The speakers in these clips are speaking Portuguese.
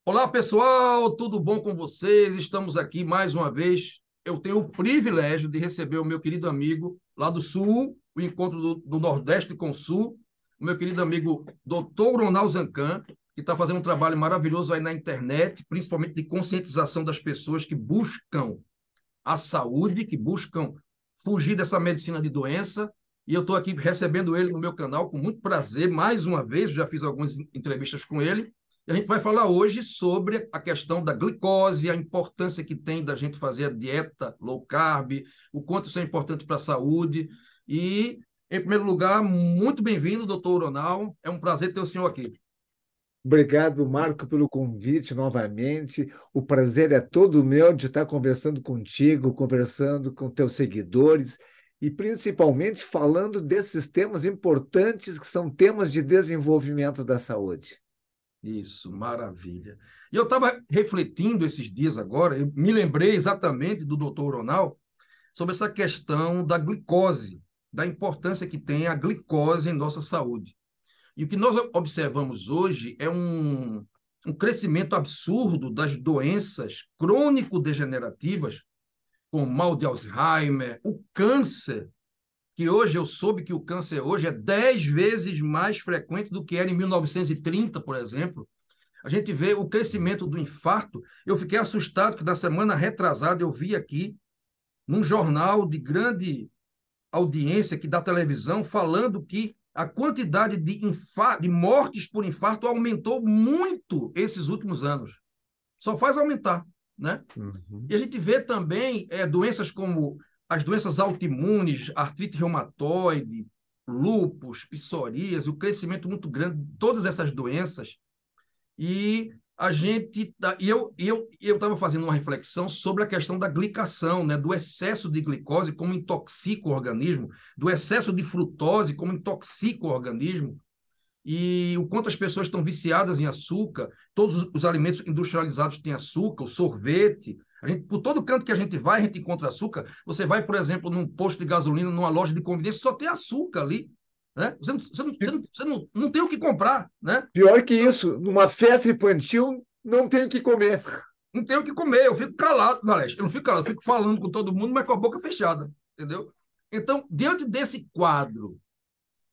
Olá, pessoal, tudo bom com vocês? Estamos aqui mais uma vez. Eu tenho o privilégio de receber o meu querido amigo lá do Sul, o encontro do Nordeste com o Sul, o meu querido amigo Dr. Ronald Zancan, que está fazendo um trabalho maravilhoso aí na internet, principalmente de conscientização das pessoas que buscam a saúde, que buscam fugir dessa medicina de doença. E eu estou aqui recebendo ele no meu canal com muito prazer, mais uma vez, já fiz algumas entrevistas com ele. E a gente vai falar hoje sobre a questão da glicose, a importância que tem da gente fazer a dieta low carb, o quanto isso é importante para a saúde. E, em primeiro lugar, muito bem-vindo, doutor Ronald. É um prazer ter o senhor aqui. Obrigado, Marco, pelo convite novamente. O prazer é todo meu de estar conversando contigo, conversando com teus seguidores e principalmente falando desses temas importantes que são temas de desenvolvimento da saúde. Isso, maravilha. E eu estava refletindo esses dias agora, eu me lembrei exatamente do doutor Ronald sobre essa questão da glicose, da importância que tem a glicose em nossa saúde. E o que nós observamos hoje é um crescimento absurdo das doenças crônico-degenerativas, como mal de Alzheimer, o câncer, que hoje eu soube que o câncer hoje é 10 vezes mais frequente do que era em 1930, por exemplo. A gente vê o crescimento do infarto. Eu fiquei assustado que na semana retrasada eu vi aqui, num jornal de grande audiência que da televisão, falando que a quantidade de mortes por infarto aumentou muito esses últimos anos. Só faz aumentar, né? E Uhum. a gente vê também doenças como as doenças autoimunes, artrite reumatoide, lúpus, psoríase, o crescimento muito grande de todas essas doenças. E a gente eu estava fazendo uma reflexão sobre a questão da glicação, né, do excesso de glicose como intoxica o organismo, do excesso de frutose como intoxica o organismo, e o quanto as pessoas estão viciadas em açúcar. Todos os alimentos industrializados têm açúcar, o sorvete. A gente, por todo canto que a gente vai, a gente encontra açúcar. Você vai, por exemplo, num posto de gasolina, numa loja de conveniência, só tem açúcar ali. Né? Você não tem o que comprar, né? Pior que isso, numa festa infantil não tenho o que comer. Não tenho o que comer, eu fico calado, Valeste. Eu não fico calado, eu fico falando com todo mundo, mas com a boca fechada, entendeu? Então, diante desse quadro,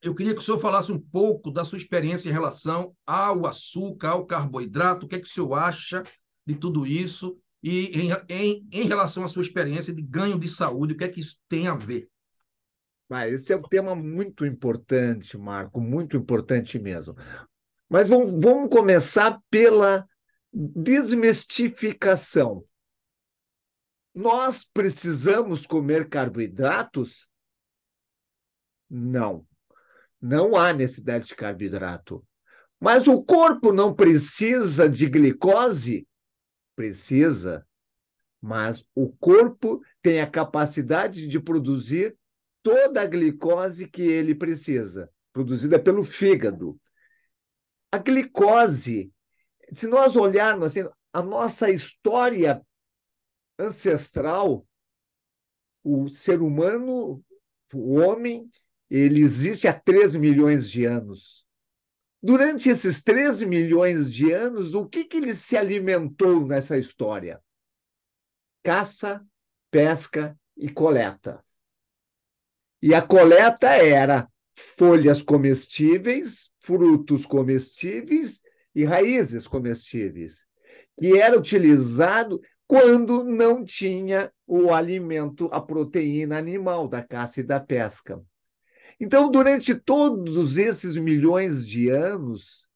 eu queria que o senhor falasse um pouco da sua experiência em relação ao açúcar, ao carboidrato, o que é que o senhor acha de tudo isso e em relação à sua experiência de ganho de saúde, o que é que isso tem a ver? Esse é um tema muito importante, Marco, muito importante mesmo. Mas vamos começar pela desmistificação. Nós precisamos comer carboidratos? Não, não há necessidade de carboidrato. Mas o corpo não precisa de glicose? Precisa, mas o corpo tem a capacidade de produzir toda a glicose que ele precisa, produzida pelo fígado. A glicose, se nós olharmos assim, a nossa história ancestral, o ser humano, o homem, ele existe há 3 milhões de anos. Durante esses 13 milhões de anos, o que ele se alimentou nessa história? Caça, pesca e coleta. E a coleta era folhas comestíveis, frutos comestíveis e raízes comestíveis, que era utilizado quando não tinha o alimento, a proteína animal da caça e da pesca. Então, durante todos esses milhões de anos,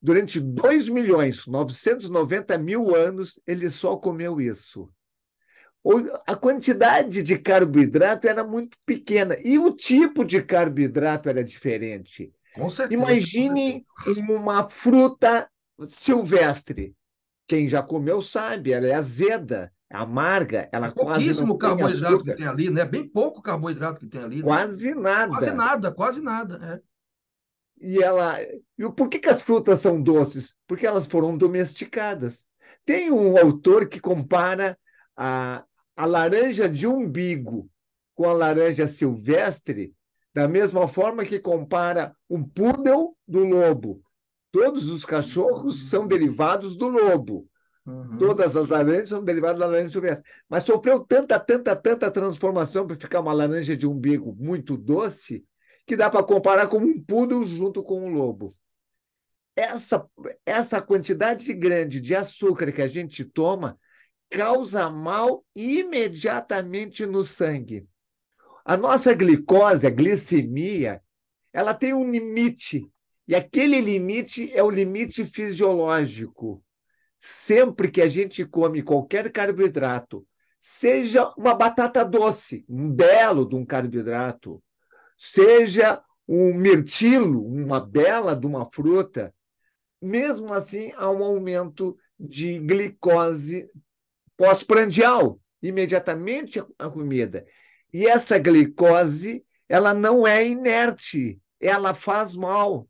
durante 2 milhões 990 mil anos, ele só comeu isso. A quantidade de carboidrato era muito pequena e o tipo de carboidrato era diferente. Com certeza, com certeza. Imagine uma fruta silvestre. Quem já comeu sabe, ela é azeda, é amarga, É ela quase não pouquíssimo tem carboidrato que açúcar, tem ali, né? Bem pouco carboidrato que tem ali, né? quase Quase nada. nada, quase nada. E ela, e por que as frutas são doces? Porque elas foram domesticadas. Tem um autor que compara a, a laranja de umbigo com a laranja silvestre, da mesma forma que compara um poodle do lobo. Todos os cachorros são derivados do lobo. Uhum. Todas as laranjas são derivadas da laranja silvestre. Mas sofreu tanta transformação para ficar uma laranja de umbigo muito doce que dá para comparar com um poodle junto com um lobo. Essa, essa quantidade grande de açúcar que a gente toma causa mal imediatamente no sangue. A nossa glicose, a glicemia, ela tem um limite. E aquele limite é o limite fisiológico. Sempre que a gente come qualquer carboidrato, seja uma batata doce, um belo de um carboidrato, seja um mirtilo, uma bela de uma fruta, mesmo assim há um aumento de glicose pós-prandial, imediatamente a comida. E essa glicose, ela não é inerte, ela faz mal.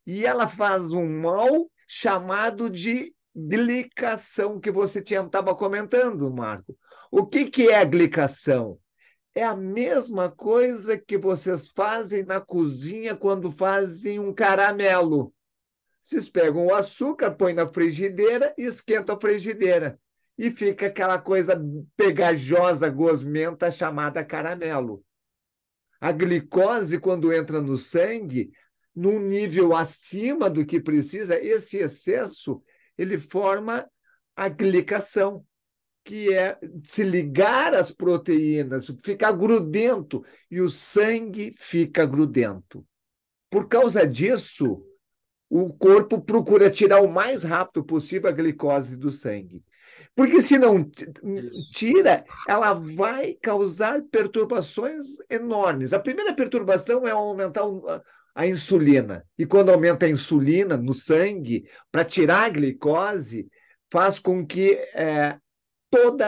E ela faz um mal chamado de glicação, que você estava comentando, Marco. O que é a glicação? É a mesma coisa que vocês fazem na cozinha quando fazem um caramelo. Vocês pegam o açúcar, põem na frigideira e esquentam a frigideira. E fica aquela coisa pegajosa, gosmenta, chamada caramelo. A glicose, quando entra no sangue, num nível acima do que precisa, esse excesso, ele forma a glicação, que é se ligar às proteínas, ficar grudento, e o sangue fica grudento. Por causa disso, o corpo procura tirar o mais rápido possível a glicose do sangue. Porque se não Isso. tira, ela vai causar perturbações enormes. A primeira perturbação é aumentar a insulina. E quando aumenta a insulina no sangue, para tirar a glicose, faz com que todos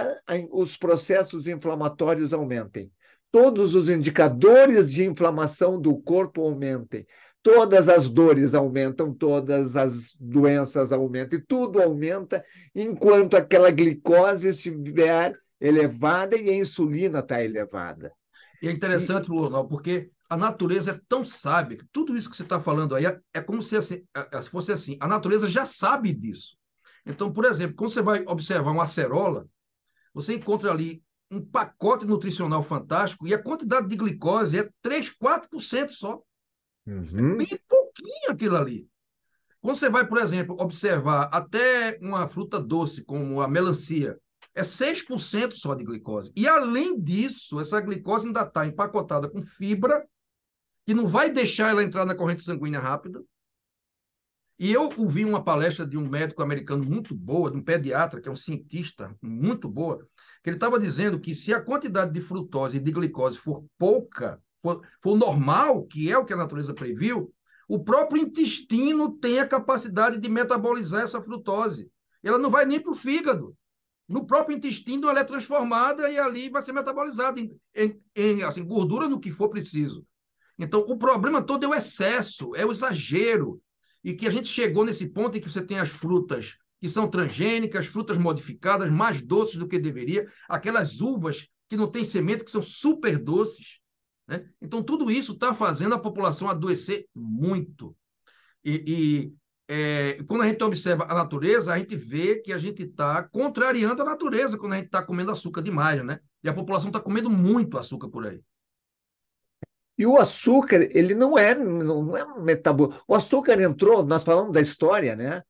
os processos inflamatórios aumentem. Todos os indicadores de inflamação do corpo aumentem. Todas as dores aumentam, todas as doenças aumentam, e tudo aumenta enquanto aquela glicose estiver elevada e a insulina está elevada. E é E, interessante, Ronaldo, porque a natureza é tão sábia, que tudo isso que você está falando aí é como se, assim, se fosse assim, a natureza já sabe disso. Então, por exemplo, quando você vai observar uma acerola, você encontra ali um pacote nutricional fantástico e a quantidade de glicose é 3, 4% só. É bem uhum, pouquinho aquilo ali. Quando você vai, por exemplo, observar até uma fruta doce, como a melancia, é 6% só de glicose. E, além disso, essa glicose ainda está empacotada com fibra, que não vai deixar ela entrar na corrente sanguínea rápida. E eu ouvi uma palestra de um médico americano muito boa, de um pediatra, que é um cientista muito boa, que ele estava dizendo que se a quantidade de frutose e de glicose for pouca, for normal, que é o que a natureza previu, o próprio intestino tem a capacidade de metabolizar essa frutose. Ela não vai nem para o fígado. No próprio intestino ela é transformada e ali vai ser metabolizada em assim, gordura no que for preciso. Então, o problema todo é o excesso, é o exagero. E que a gente chegou nesse ponto em que você tem as frutas que são transgênicas, frutas modificadas, mais doces do que deveria, aquelas uvas que não têm semente, que são super doces. Né? Então, tudo isso está fazendo a população adoecer muito. Quando a gente observa a natureza, a gente vê que a gente está contrariando a natureza quando a gente está comendo açúcar demais, né? E a população está comendo muito açúcar por aí. e o açúcar, ele não é metabólico. O açúcar entrou, nós falamos da história, né?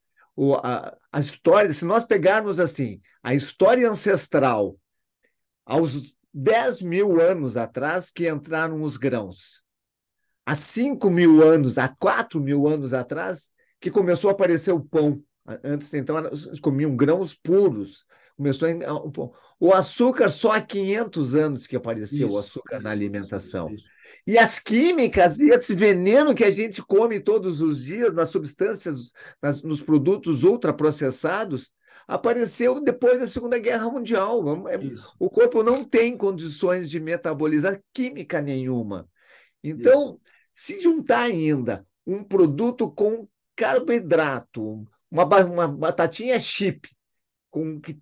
A história, se nós pegarmos assim, a história ancestral, aos 10 mil anos atrás, que entraram os grãos. Há 5 mil anos, há 4 mil anos atrás, que começou a aparecer o pão. Antes, então, eles comiam grãos puros. Começou o pão. O açúcar, só há 500 anos que apareceu o Isso, açúcar na isso, isso, isso, alimentação. isso. E as químicas e esse veneno que a gente come todos os dias nas substâncias, nos produtos ultraprocessados, apareceu depois da Segunda Guerra Mundial. Isso, O corpo não tem condições de metabolizar química nenhuma. isso. Então, se juntar ainda um produto com carboidrato, uma batatinha chip,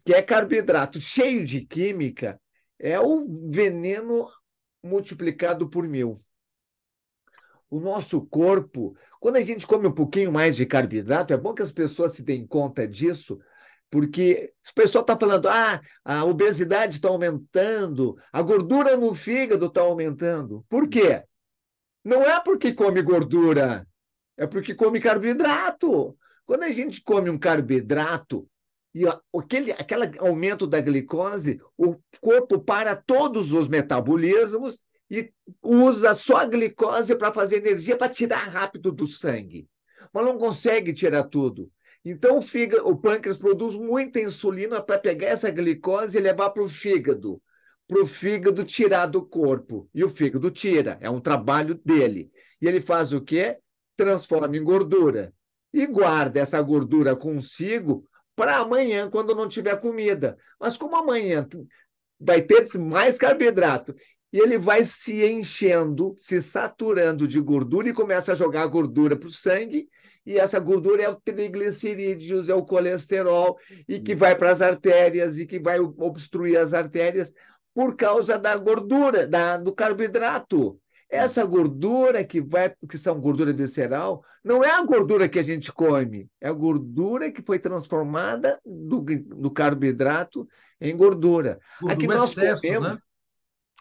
que é carboidrato, cheio de química, é o veneno multiplicado por 1000. o nosso corpo, quando a gente come um pouquinho mais de carboidrato, é bom que as pessoas se deem conta disso, porque o pessoal está falando, a obesidade está aumentando, a gordura no fígado está aumentando. Por quê? Não é porque come gordura, é porque come carboidrato. Quando a gente come um carboidrato, e aquele aumento da glicose, o corpo para todos os metabolismos e usa só a glicose para fazer energia para tirar rápido do sangue. Mas não consegue tirar tudo. Então o pâncreas produz muita insulina para pegar essa glicose e levar para o fígado tirar do corpo. E o fígado tira, é um trabalho dele. E ele faz o quê? Transforma em gordura. E guarda essa gordura consigo para amanhã, quando não tiver comida. Mas como amanhã vai ter mais carboidrato e ele vai se enchendo, se saturando de gordura e começa a jogar a gordura para o sangue, e essa gordura é o triglicerídeos, é o colesterol, e que vai para as artérias e que vai obstruir as artérias por causa da gordura, do carboidrato. Essa gordura que são gordura visceral, não é a gordura que a gente come, é a gordura que foi transformada do carboidrato em gordura. Aqui Gordura, o nós excesso, comemos, né?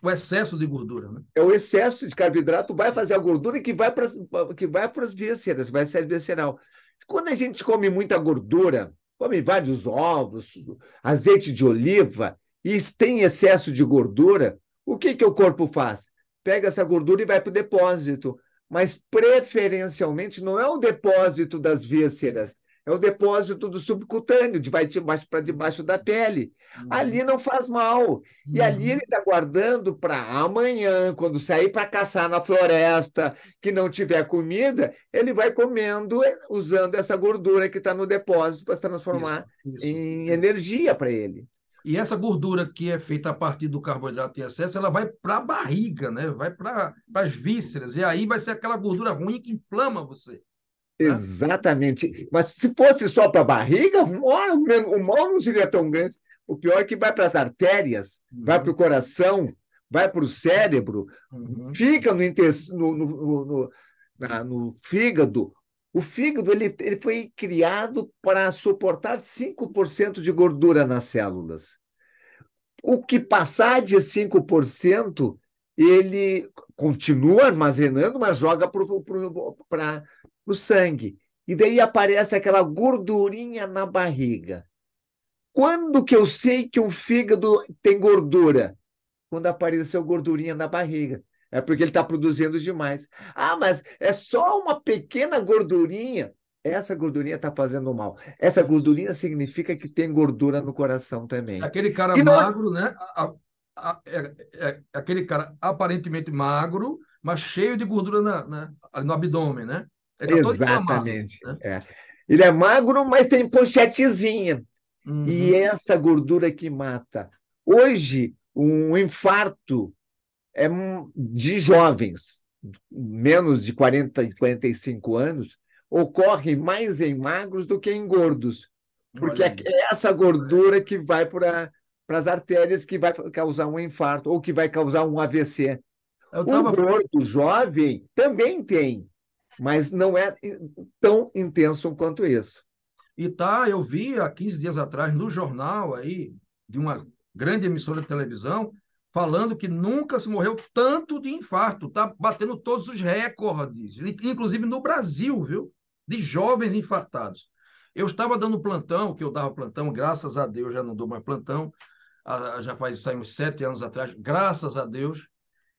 O excesso de gordura, né? é o excesso de carboidrato vai fazer a gordura que vai para as vísceras, vai ser visceral. Quando a gente come muita gordura, come vários ovos, azeite de oliva, e tem excesso de gordura, o que o corpo faz? Pega essa gordura e vai para o depósito. Mas, preferencialmente, não é o depósito das vísceras, é o depósito do subcutâneo, vai para debaixo da pele. Ali não faz mal. E ali ele está guardando para amanhã, quando sair para caçar na floresta, que não tiver comida, ele vai comendo, usando essa gordura que está no depósito para se transformar em energia para ele. E essa gordura que é feita a partir do carboidrato em excesso, ela vai para a barriga, né? Vai para as vísceras. E aí vai ser aquela gordura ruim que inflama você. Né? Exatamente. Mas se fosse só para a barriga, o mal não seria tão grande. O pior é que vai para as artérias, vai para o coração, vai para o cérebro, fica no fígado. O fígado ele foi criado para suportar 5% de gordura nas células. O que passar de 5%, ele continua armazenando, mas joga para o sangue. E daí aparece aquela gordurinha na barriga. Quando que eu sei que um fígado tem gordura? Quando apareceu gordurinha na barriga. É porque ele está produzindo demais. Mas é só uma pequena gordurinha. Essa gordurinha está fazendo mal. Essa gordurinha significa que tem gordura no coração também. Aquele cara E não é... magro, né? Aquele cara aparentemente magro, mas cheio de gordura ali no abdômen, né? Ele está todo inflamado. Exatamente. Né? Ele é magro, mas tem pochetezinha. E Uhum. essa gordura que mata. Hoje, um infarto é de jovens, menos de 40 e 45 anos, ocorre mais em magros do que em gordos. Porque Olha é aí. essa gordura que vai para as artérias que vai causar um infarto ou que vai causar um AVC. Eu O estava gordo jovem também tem, mas não é tão intenso quanto isso. eu vi há 15 dias atrás no jornal aí de uma grande emissora de televisão falando que nunca se morreu tanto de infarto, tá batendo todos os recordes, inclusive no Brasil, viu? De jovens infartados. Eu estava dando plantão, que eu dava plantão, graças a Deus já não dou mais plantão, já faz isso aí uns 7 anos atrás, graças a Deus.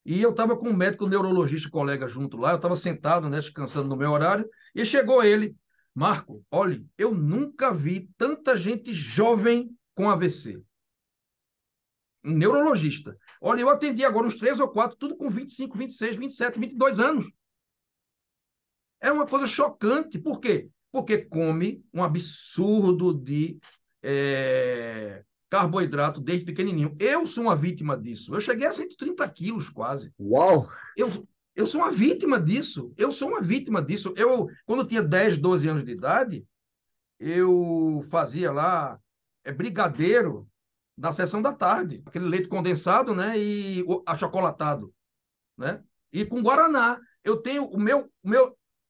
E eu estava com um médico neurologista, colega junto lá, eu estava sentado, né, descansando no meu horário, e chegou ele, Marco, olhe, eu nunca vi tanta gente jovem com AVC. Um neurologista. Olha, eu atendi agora uns 3 ou 4, tudo com 25, 26, 27, 22 anos. É uma coisa chocante. Por quê? Porque come um absurdo de carboidrato desde pequenininho. Eu sou uma vítima disso. Eu cheguei a 130 quilos quase. Uau! Eu sou uma vítima disso. Eu sou uma vítima disso. Quando eu tinha 10, 12 anos de idade, eu fazia lá brigadeiro na sessão da tarde. Aquele leite condensado, né? E achocolatado, né? E com guaraná. Eu tenho o meu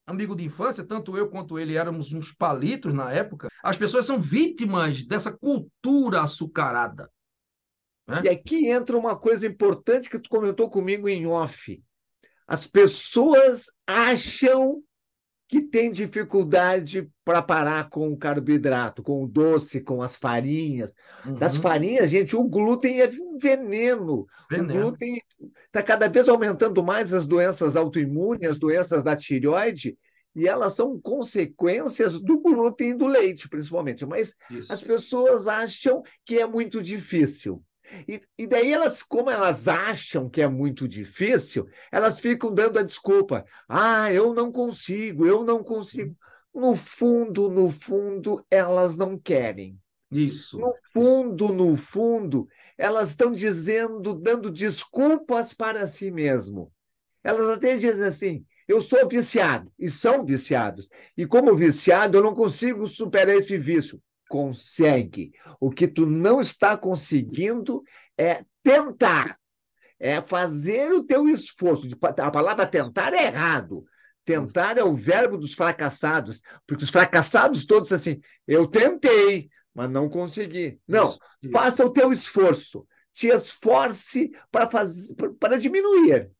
amigo de infância, tanto eu quanto ele éramos uns palitos na época. As pessoas são vítimas dessa cultura açucarada, E né? aqui entra uma coisa importante que tu comentou comigo em off. As pessoas acham que tem dificuldade para parar com o carboidrato, com o doce, com as farinhas. Das Uhum. farinhas, gente, o glúten é um veneno. O Veneno. glúten está cada vez aumentando mais as doenças autoimunes, as doenças da tireoide, e elas são consequências do glúten e do leite, principalmente. Mas as Isso. pessoas acham que é muito difícil. E daí elas, como elas acham que é muito difícil, elas ficam dando a desculpa. Ah, eu não consigo, eu não consigo. No fundo, elas não querem. Isso. Isso. No fundo, elas estão dizendo, dando desculpas para si mesmo. Elas até dizem assim: eu sou viciado, e são viciados. E como viciado, eu não consigo superar esse vício. Consegue. O que tu não está conseguindo é tentar, é fazer o teu esforço. A palavra tentar é errado. Tentar é o verbo dos fracassados, porque os fracassados todos assim, eu tentei, mas não consegui. Não, Isso. Isso. faça o teu esforço. Te esforce para fazer, para diminuir.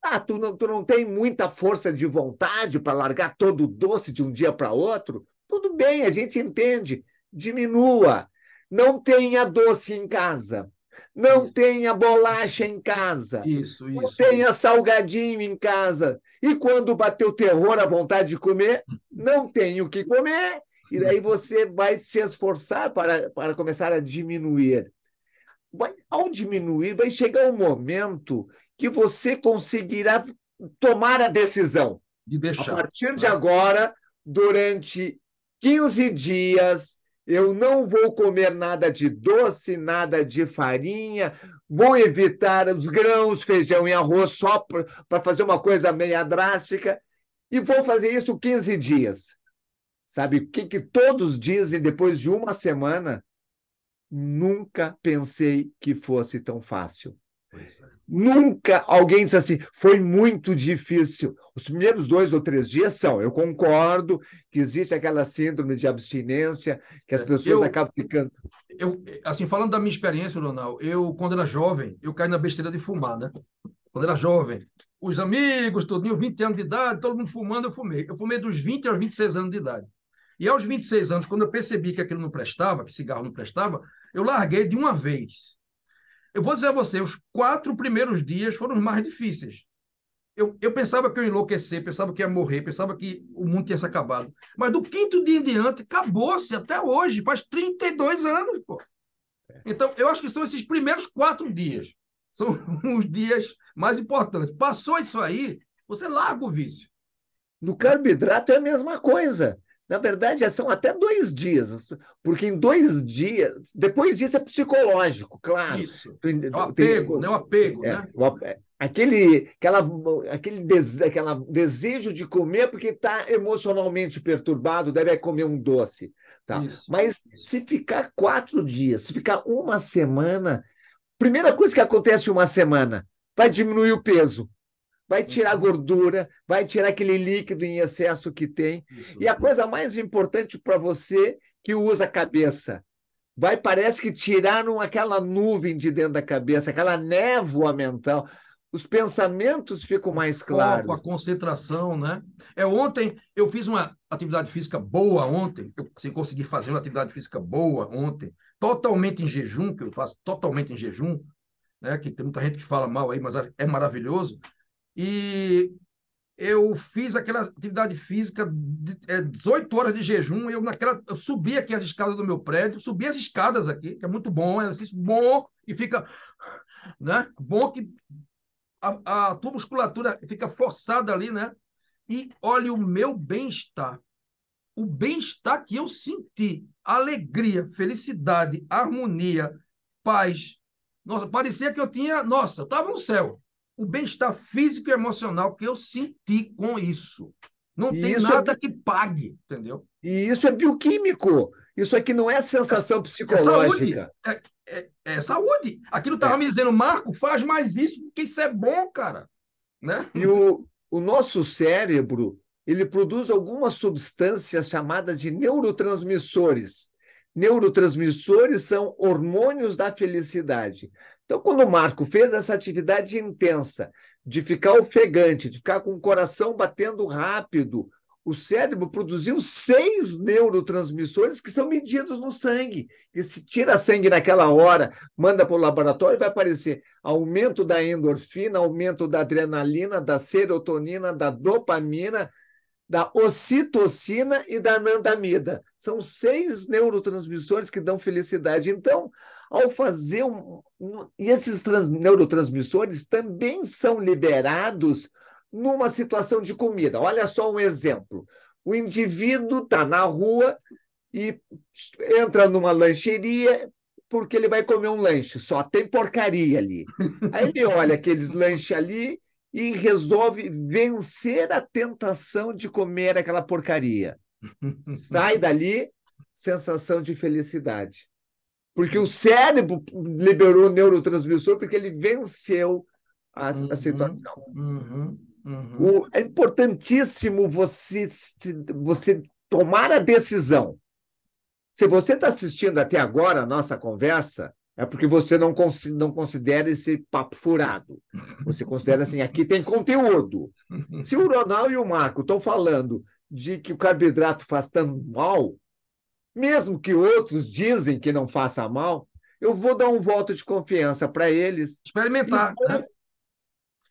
Ah, tu não tem muita força de vontade para largar todo o doce de um dia para outro? Tudo bem, a gente entende. Diminua. Não tenha doce em casa. Não Isso. tenha bolacha em casa. Isso. Não Isso. tenha salgadinho em casa. E quando bater o terror, a vontade de comer, não tem o que comer. E daí você vai se esforçar para começar a diminuir. Ao diminuir, vai chegar um momento que você conseguirá tomar a decisão. De A deixar, partir de né? agora, durante 15 dias, eu não vou comer nada de doce, nada de farinha, vou evitar os grãos, feijão e arroz só para fazer uma coisa meia drástica, e vou fazer isso 15 dias. Sabe o que todos dizem depois de uma semana? Nunca pensei que fosse tão fácil. Pois é. Nunca alguém disse assim, foi muito difícil. Os primeiros 2 ou 3 dias são. Eu concordo que existe aquela síndrome de abstinência, que as É. pessoas acabam ficando. Assim, falando da minha experiência, Ronaldo, quando era jovem, eu caí na besteira de fumar, né? Quando era jovem, os amigos, tudinho, 20 anos de idade, todo mundo fumando, eu fumei. Eu fumei dos 20 aos 26 anos de idade. E aos 26 anos, quando eu percebi que aquilo não prestava, que cigarro não prestava, eu larguei de uma vez. Eu vou dizer a você, os 4 primeiros dias foram os mais difíceis. Eu pensava que eu ia enlouquecer, pensava que ia morrer, pensava que o mundo tinha se acabado. Mas do quinto dia em diante, acabou-se até hoje, faz 32 anos, pô. Então, eu acho que são esses primeiros 4 dias. São os dias mais importantes. Passou isso aí, você larga o vício, No né? carboidrato é a mesma coisa. Na verdade, são até 2 dias, porque em 2 dias, depois disso é psicológico, claro. Isso. É o Tem, apego, né? O apego, É, né? aquela desejo de comer porque está emocionalmente perturbado, deve comer um doce. Tá. Isso. Mas Isso. se ficar 4 dias, se ficar uma semana, primeira coisa que acontece em uma semana, vai diminuir o peso, vai tirar a Uhum. gordura, vai tirar aquele líquido em excesso que tem. Isso. E a coisa mais importante para você que usa a cabeça, parece que tiraram aquela nuvem de dentro da cabeça, aquela névoa mental. Os pensamentos ficam O mais foco, a claros. concentração, né? Ontem eu fiz uma atividade física boa ontem, eu assim, consegui fazer uma atividade física boa ontem, totalmente em jejum, que eu faço totalmente em jejum, né? Que tem muita gente que fala mal aí, mas é maravilhoso. E eu fiz aquela atividade física 18 horas de jejum, eu subi aqui as escadas do meu prédio, subi as escadas aqui, que é muito bom, é um exercício bom e fica, né? Bom que a tua musculatura fica forçada ali, né? E olha o meu bem-estar. O bem-estar que eu senti, alegria, felicidade, harmonia, paz. Nossa, parecia que eu tinha. Nossa, eu estava no céu. O bem-estar físico e emocional que eu senti com isso. Não E tem isso é, nada que pague, entendeu? e isso é bioquímico. Isso aqui não é sensação É saúde. psicológica. É saúde. Aquilo estava É. me dizendo, Marco, faz mais isso, porque isso é bom, cara. Né? E o nosso cérebro, ele produz algumas substâncias chamadas de neurotransmissores. Neurotransmissores são hormônios da felicidade. Então, quando o Marco fez essa atividade intensa, de ficar ofegante, de ficar com o coração batendo rápido, o cérebro produziu 6 neurotransmissores que são medidos no sangue. E se tira sangue naquela hora, manda para o laboratório, vai aparecer aumento da endorfina, aumento da adrenalina, da serotonina, da dopamina, da ocitocina e da anandamida. São 6 neurotransmissores que dão felicidade. Então, ao fazer e esses neurotransmissores também são liberados numa situação de comida. Olha só um exemplo. O indivíduo está na rua e entra numa lancheria porque ele vai comer um lanche, só tem porcaria ali. Aí ele olha aqueles lanches ali e resolve vencer a tentação de comer aquela porcaria. Sai dali, sensação de felicidade. Porque o cérebro liberou o neurotransmissor porque ele venceu a situação. É importantíssimo você tomar a decisão. Se você está assistindo até agora a nossa conversa, é porque você não considera esse papo furado. Você considera assim, aqui tem conteúdo. Se o Ronaldo e o Marco estão falando de que o carboidrato faz tão mal, mesmo que outros dizem que não faça mal, eu vou dar um voto de confiança para eles. Experimentar.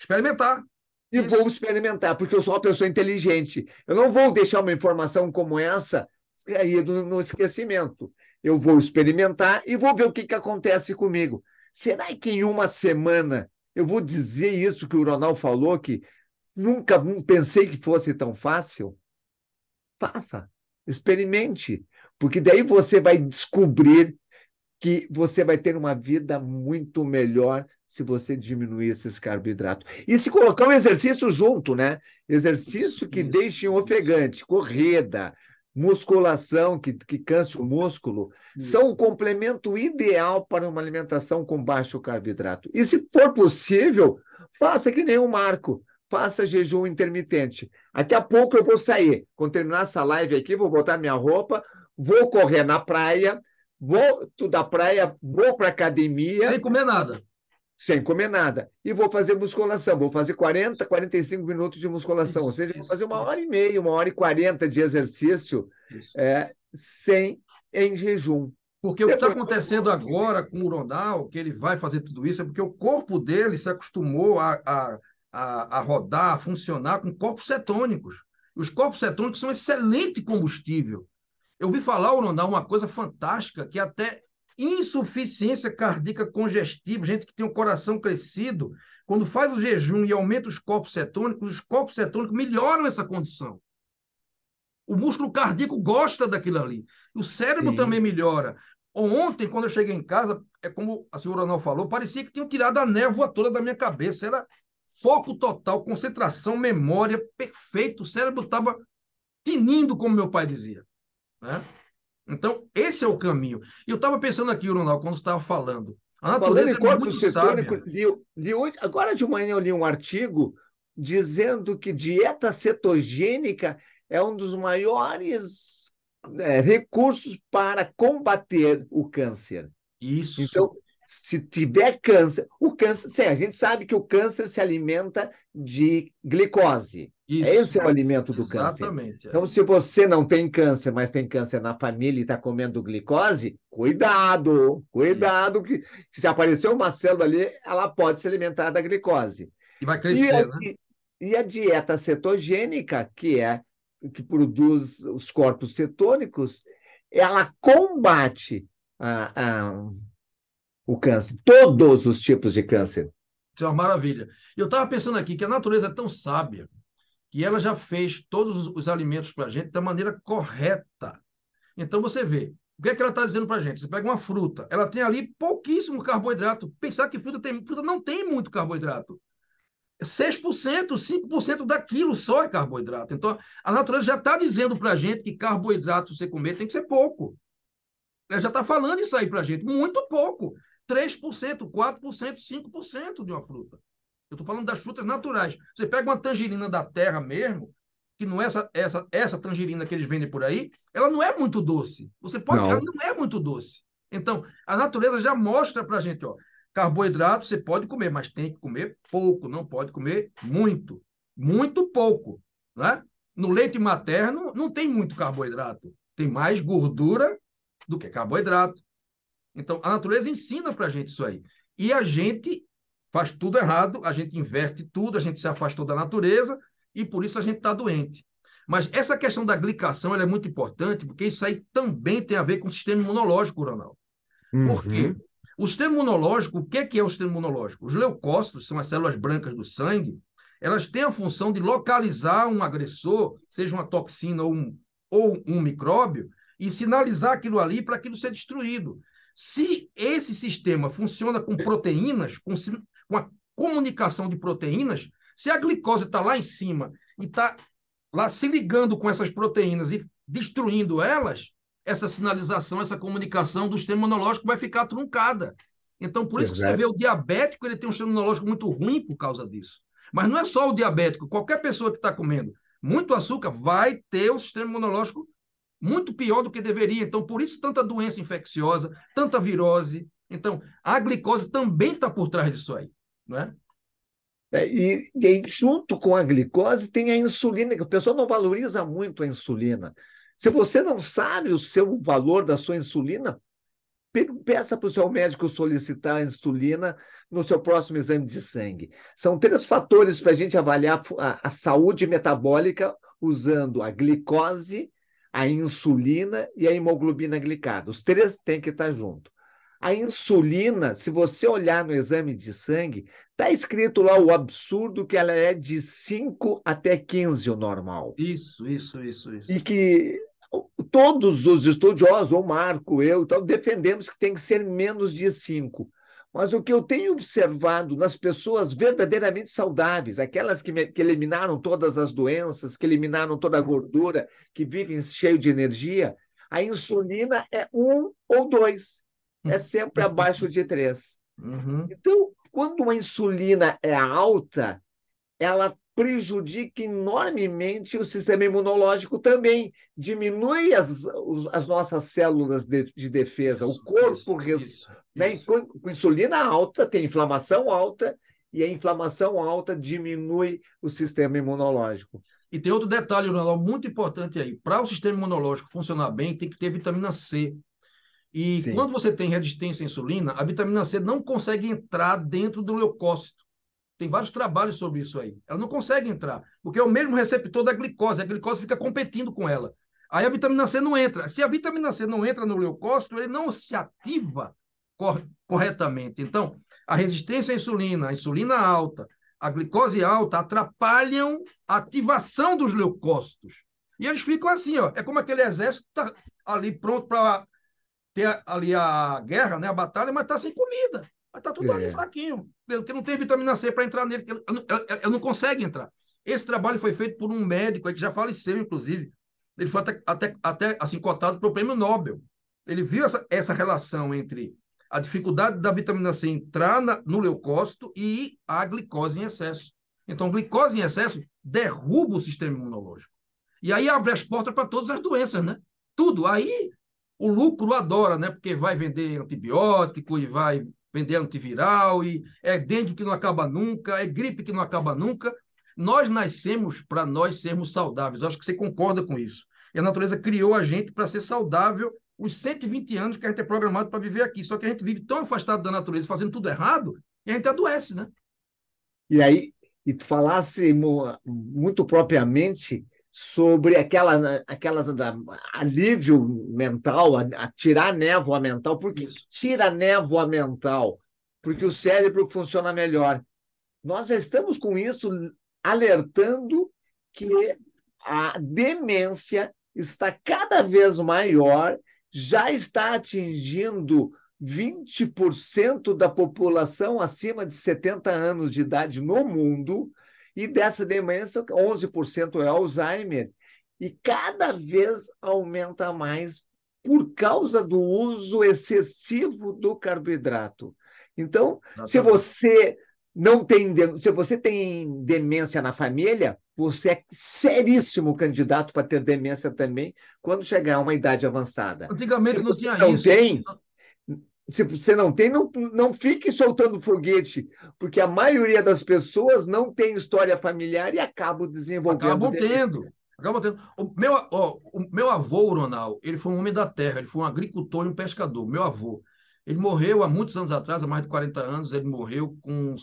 Experimentar. E vou experimentar, porque eu sou uma pessoa inteligente. Eu não vou deixar uma informação como essa aí no esquecimento. Eu vou experimentar e vou ver o que acontece comigo. Será que em uma semana eu vou dizer isso que o Ronaldo falou, que nunca pensei que fosse tão fácil? Faça, experimente, porque daí você vai descobrir que você vai ter uma vida muito melhor se você diminuir esses carboidratos. E se colocar um exercício junto, né? Exercício que deixe ofegante, corrida, musculação, que canse o músculo, são um complemento ideal para uma alimentação com baixo carboidrato. E se for possível, faça que nem o Marco. Faça jejum intermitente. Daqui a pouco eu vou sair. Quando terminar essa live aqui, vou botar minha roupa, vou correr na praia, volto da praia, vou para a academia. Sem comer nada. Sem comer nada. E vou fazer musculação. Vou fazer 40, 45 minutos de musculação. Ou seja, vou fazer 1h30, 1h40 de exercício em jejum. Porque o que está acontecendo agora com o Ronaldo, que ele vai fazer tudo isso, é porque o corpo dele se acostumou a rodar, a funcionar com corpos cetônicos. Os corpos cetônicos são excelente combustível. Eu ouvi falar, Ronaldo, uma coisa fantástica, que até insuficiência cardíaca congestiva, gente que tem o coração crescido, quando faz o jejum e aumenta os corpos cetônicos melhoram essa condição. O músculo cardíaco gosta daquilo ali. O cérebro também melhora. Ontem, quando eu cheguei em casa, é como a senhora Ronaldo falou, parecia que tinham tirado a névoa toda da minha cabeça. Era foco total, concentração, memória, perfeito. O cérebro estava tinindo, como meu pai dizia. Né? Então, esse é o caminho. E eu estava pensando aqui, Ronaldo, quando você estava falando. A natureza é muito sábia. Agora de manhã eu li um artigo dizendo que dieta cetogênica é um dos maiores recursos para combater o câncer. Isso. Então, se tiver câncer, sim, a gente sabe que o câncer se alimenta de glicose. Isso. Esse é o alimento do câncer. Exatamente. Então, se você não tem câncer, mas tem câncer na família e está comendo glicose, cuidado, que se aparecer uma célula ali, ela pode se alimentar da glicose. E vai crescer, né? E a dieta cetogênica, que produz os corpos cetônicos, ela combate o câncer, todos os tipos de câncer. Isso é uma maravilha. E eu estava pensando aqui que a natureza é tão sábia que ela já fez todos os alimentos para a gente da maneira correta. Então, você vê, o que é que ela está dizendo para a gente? Você pega uma fruta, ela tem ali pouquíssimo carboidrato. Pensar que fruta não tem muito carboidrato. 6%, 5% daquilo só é carboidrato. Então, a natureza já está dizendo para a gente que carboidrato, se você comer, tem que ser pouco. Ela já está falando isso aí para a gente, muito pouco. 3%, 4%, 5% de uma fruta. Eu estou falando das frutas naturais. Você pega uma tangerina da terra mesmo, que não é essa tangerina que eles vendem por aí, ela não é muito doce. Ela Não. não é muito doce. Então, a natureza já mostra para a gente, ó, carboidrato você pode comer, mas tem que comer pouco, não pode comer muito. Muito pouco. Né? No leite materno não tem muito carboidrato. Tem mais gordura do que carboidrato. Então, a natureza ensina para a gente isso aí. E a gente faz tudo errado, a gente inverte tudo, a gente se afastou da natureza e por isso a gente está doente. Mas essa questão da glicação ela é muito importante, porque isso aí também tem a ver com o sistema imunológico, Ronaldo. Por quê? Uhum. O sistema imunológico, o que é o sistema imunológico? Os leucócitos, são as células brancas do sangue, elas têm a função de localizar um agressor, seja uma toxina ou um micróbio, e sinalizar aquilo ali para aquilo ser destruído. Se esse sistema funciona com proteínas, com a comunicação de proteínas, se a glicose está lá em cima e está lá se ligando com essas proteínas e destruindo elas, essa sinalização, essa comunicação do sistema imunológico vai ficar truncada. Então, por isso que você vê Exato. o diabético, ele tem um sistema imunológico muito ruim por causa disso. Mas não é só o diabético, qualquer pessoa que está comendo muito açúcar vai ter o sistema imunológico muito pior do que deveria. Então, por isso, tanta doença infecciosa, tanta virose. Então, a glicose também está por trás disso aí. Não é? E aí, junto com a glicose, tem a insulina, que o pessoal não valoriza muito a insulina. Se você não sabe o seu valor da sua insulina, peça para o seu médico solicitar a insulina no seu próximo exame de sangue. São 3 fatores para a gente avaliar a saúde metabólica usando a glicose, a insulina e a hemoglobina glicada. Os 3 têm que estar juntos. A insulina, se você olhar no exame de sangue, está escrito lá o absurdo que ela é de 5 até 15 o normal. Isso. E que todos os estudiosos, o Marco, eu, então, defendemos que tem que ser menos de 5. Mas o que eu tenho observado nas pessoas verdadeiramente saudáveis, aquelas que eliminaram todas as doenças, que eliminaram toda a gordura, que vivem cheio de energia, a insulina é 1 ou 2. É sempre abaixo de 3. Uhum. Então, quando uma insulina é alta, ela prejudica enormemente o sistema imunológico também, diminui as nossas células de defesa, o corpo, né? Isso. Com insulina alta, tem inflamação alta, e a inflamação alta diminui o sistema imunológico. E tem outro detalhe, Ronaldo, muito importante aí. Para o sistema imunológico funcionar bem, tem que ter vitamina C. E Sim. quando você tem resistência à insulina, a vitamina C não consegue entrar dentro do leucócito. Tem vários trabalhos sobre isso aí. Ela não consegue entrar, porque é o mesmo receptor da glicose. A glicose fica competindo com ela. Aí a vitamina C não entra. Se a vitamina C não entra no leucócito, ele não se ativa corretamente. Então, a resistência à insulina, a insulina alta, a glicose alta atrapalham a ativação dos leucócitos. E eles ficam assim, ó. É como aquele exército que está ali pronto para ter ali a guerra, né, a batalha, mas está sem comida. Mas está tudo ali É. fraquinho, porque não tem vitamina C para entrar nele, ele não consegue entrar. Esse trabalho foi feito por um médico aí que já faleceu, inclusive. Ele foi até assim, cotado para o prêmio Nobel. Ele viu essa relação entre a dificuldade da vitamina C entrar no leucócito e a glicose em excesso. Então, glicose em excesso derruba o sistema imunológico. E aí abre as portas para todas as doenças, né? Tudo. Aí o lucro adora, né? Porque vai vender antibiótico e vai vender antiviral e é dengue que não acaba nunca, é gripe que não acaba nunca. Nós nascemos para nós sermos saudáveis. Eu acho que você concorda com isso. E a natureza criou a gente para ser saudável os 120 anos que a gente é programado para viver aqui. Só que a gente vive tão afastado da natureza, fazendo tudo errado, e a gente adoece, né? E aí, e tu falasse muito propriamente sobre aquelas alívio mental, a tirar a névoa mental. Por que Isso. tira a névoa mental? Porque o cérebro funciona melhor. Nós já estamos com isso alertando que a demência está cada vez maior, já está atingindo 20% da população acima de 70 anos de idade no mundo, e dessa demência, 11% é Alzheimer, e cada vez aumenta mais por causa do uso excessivo do carboidrato. Então, se Exatamente. você não tem, se você tem demência na família, você é seríssimo candidato para ter demência também quando chegar a uma idade avançada. Se Antigamente não você tinha não isso. tem, se você não tem, não fique soltando foguete, porque a maioria das pessoas não tem história familiar e acabam desenvolvendo Acabam demência. tendo. Acabam tendo. O meu avô, Ronald, ele foi um homem da terra, ele foi um agricultor e um pescador. Meu avô. Ele morreu há muitos anos atrás, há mais de 40 anos, ele morreu com,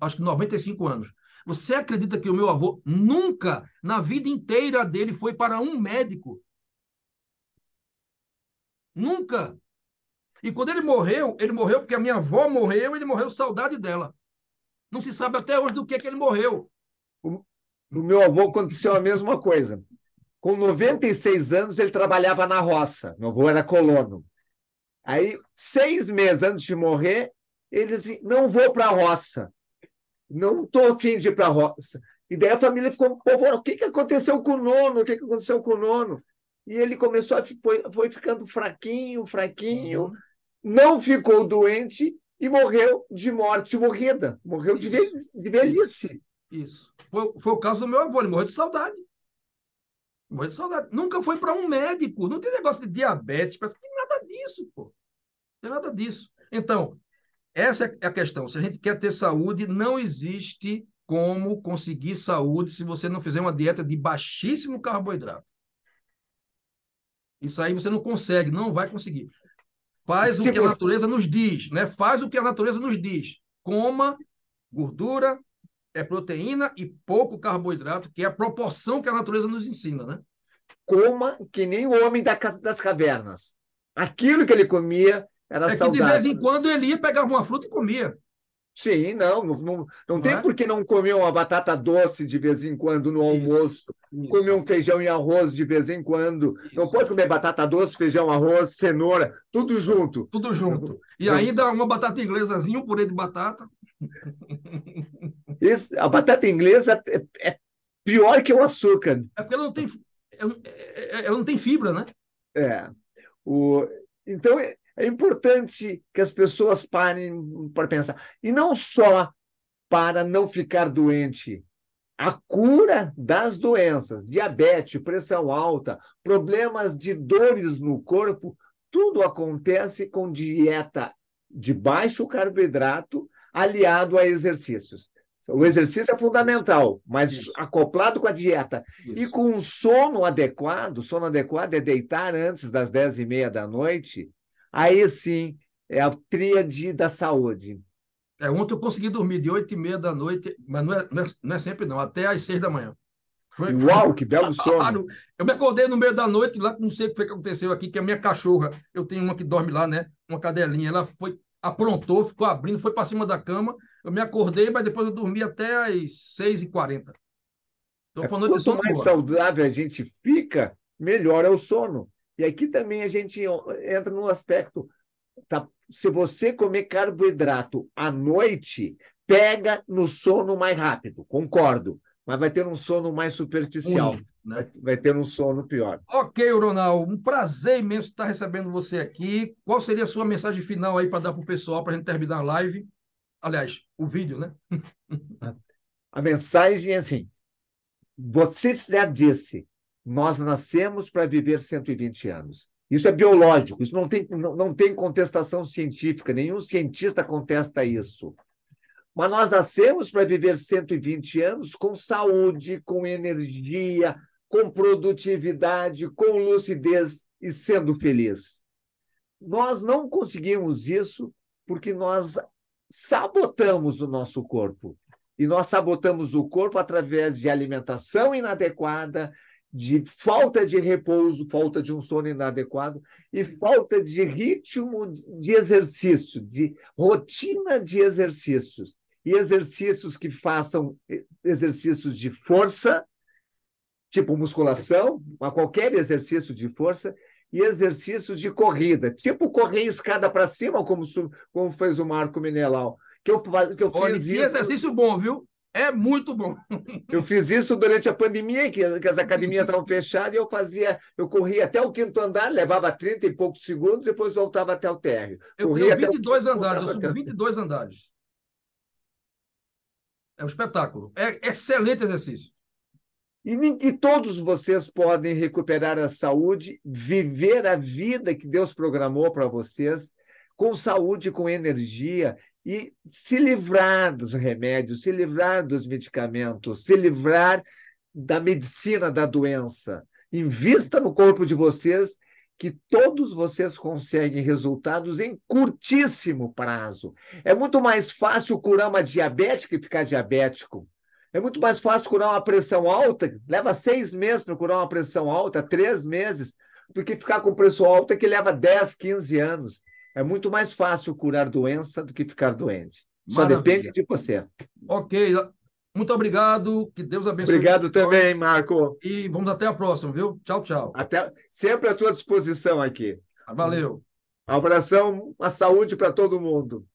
acho que 95 anos. Você acredita que o meu avô nunca, na vida inteira dele, foi para um médico? Nunca. E quando ele morreu porque a minha avó morreu, ele morreu saudade dela. Não se sabe até hoje do que ele morreu. O, o meu avô aconteceu a mesma coisa. Com 96 anos, ele trabalhava na roça. Meu avô era colono. Aí, 6 meses antes de morrer, ele disse: não vou para a roça. Não estou afim de ir para a roça. E daí a família ficou: o que aconteceu com o nono? O que aconteceu com o nono? E ele começou foi ficando fraquinho, fraquinho, Uhum. não ficou doente e morreu de morte morrida. Morreu Isso, de isso, velhice. isso. Foi o caso do meu avô, ele morreu de saudade. Morreu de saudade. Nunca foi para um médico. Não tem negócio de diabetes, não tem nada disso, pô. Não tem nada disso. Então, essa é a questão. Se a gente quer ter saúde, não existe como conseguir saúde se você não fizer uma dieta de baixíssimo carboidrato. Isso aí você não consegue, não vai conseguir. Faz o Se que a você, natureza nos diz, né? Faz o que a natureza nos diz. Coma gordura, proteína e pouco carboidrato, que é a proporção que a natureza nos ensina, né? coma que nem o homem das cavernas. Aquilo que ele comia era É que de vez em saudável. quando ele ia, pegava uma fruta e comia, Sim, não não tem é? por que não comer uma batata doce de vez em quando no Isso, almoço, comer isso, um feijão e arroz de vez em quando. Não isso. pode comer batata doce, feijão, arroz, cenoura, tudo junto. Tudo junto. E Não, ainda uma batata inglesazinha, um purê de batata. a batata inglesa é pior que o açúcar. É porque ela não tem fibra, né? É. O, então, é importante que as pessoas parem para pensar. E não só para não ficar doente. A cura das doenças, diabetes, pressão alta, problemas de dores no corpo, tudo acontece com dieta de baixo carboidrato aliado a exercícios. O Isso, exercício é isso, fundamental, mas isso, acoplado com a dieta e isso. com um sono adequado é deitar antes das 10h30 da noite, aí sim é a tríade da saúde. Ontem eu consegui dormir de 8h30 da noite, mas não é sempre não, até às 6 da manhã. Foi Uau, que belo sono! raro. Eu me acordei no meio da noite, lá, não sei o que foi que aconteceu aqui, que a minha cachorra, eu tenho uma que dorme lá, né? Uma cadelinha, ela aprontou, ficou abrindo, foi para cima da cama. Eu me acordei, mas depois eu dormi até às 6h40. Então foi uma noite de Quanto sono mais boa. saudável a gente fica, melhor é o sono. E aqui também a gente entra no aspecto, tá? Se você comer carboidrato à noite, pega no sono mais rápido, concordo, mas vai ter um sono mais superficial, Ruim, né? vai ter um sono pior. Ok, Ronaldo, um prazer imenso estar recebendo você aqui. Qual seria a sua mensagem final aí para dar para o pessoal, para a gente terminar a live? Aliás, o vídeo, né? A mensagem é assim: você já disse, nós nascemos para viver 120 anos. Isso é biológico, isso não tem contestação científica, nenhum cientista contesta isso. Mas nós nascemos para viver 120 anos com saúde, com energia, com produtividade, com lucidez e sendo feliz. Nós não conseguimos isso porque nós sabotamos o nosso corpo. E nós sabotamos o corpo através de alimentação inadequada, de falta de repouso, falta de um sono inadequado e falta de ritmo de exercício, de rotina de exercícios. E exercícios que façam exercícios de força, tipo musculação, mas qualquer exercício de força, e exercícios de corrida, tipo correr escada para cima, como fez o Marco Menelau. Que eu Olha, fiz que isso. exercício bom, viu? É muito bom. Eu fiz isso durante a pandemia, que as academias estavam fechadas, e eu corria até o quinto andar, levava 30 e poucos segundos, depois voltava até o térreo. Eu tenho Corria até o 22 quinto, andares, eu voltava até subo o térreo. 22 andares. É um espetáculo. É excelente exercício. E todos vocês podem recuperar a saúde, viver a vida que Deus programou para vocês, com saúde, com energia, e se livrar dos remédios, se livrar dos medicamentos, se livrar da medicina da doença. Invista no corpo de vocês, que todos vocês conseguem resultados em curtíssimo prazo. É muito mais fácil curar uma diabética e ficar diabético. É muito mais fácil curar uma pressão alta, leva 6 meses para curar uma pressão alta, 3 meses, do que ficar com pressão alta que leva 10, 15 anos. É muito mais fácil curar doença do que ficar doente. Só depende Maravilha. de você. Ok. Muito obrigado. Que Deus abençoe Obrigado todos também, nós. Marco. E vamos até a próxima, viu? Tchau, tchau. Até sempre à tua disposição aqui. Um Valeu. abração, uma saúde para todo mundo.